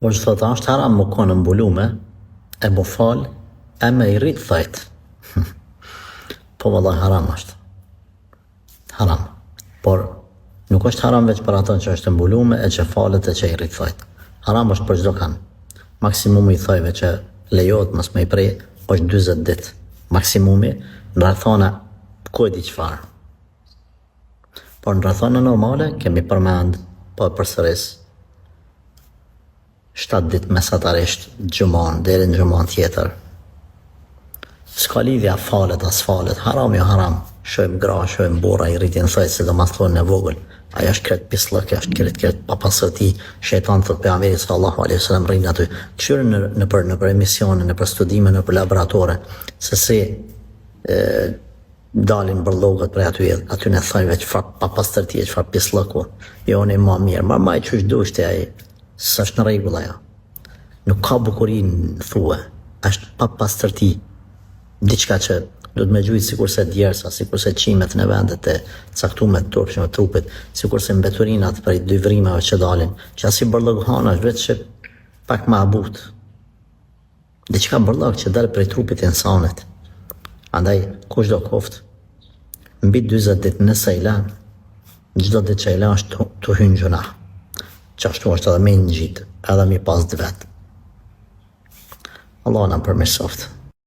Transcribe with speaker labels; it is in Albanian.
Speaker 1: O që thot, është haram më konë mbulume, e më falë, e me i rritë thajtë. Po vëllaj haram është. Haram. Por nuk është haram veç për atën që është mbulume e që falët e që i rritë thajtë. Haram është për çdo kanë. Maksimumi i thajve që lejohet mos me i prej është 20 ditë. Maksimumi në rrethana kujt i çfarë. Por në rrethana normale kemi përmend po përsëris 7 ditë mesatarisht gjumon deri në gjumon tjetër. S'ka lidhja falet as falet, haram jo haram. Shojmë gra, shojmë burra i rritin thajt se do mas thonë në vogël. Ajo është kretë pislëk, është kretë papasëti, shejtan thot pejgamberi sallallahu alaihi wasallam rrin aty. Këshyre në për emisione, në për studime, në për laboratore, se si dalin bërllogët prej aty në thajve çfarë papastërtie, çfarë pislëku. Jo në më mirë, ma i çush dushti ai, s'është në rregull ajo. Nuk ka bukurinë thue, është papastërti. Diçka që do të me gjujtë sikurse djersa, sikurse qimet në vendet e caktuar të turpshme të trupit, sikurse mbeturinat prej dy vrimave që dalin, që as i bërllogëhana është vetë që pak më abut. Diçka bërllog që dal prej trupit e insanit. Andaj kushdo koft mbi 40 ditë nëse i lan, çdo ditë që i lan është të hynë gjuna. Qashtu është edhe me një gjitë, edhe mi pas dë vetë. Allah na përmirësoft.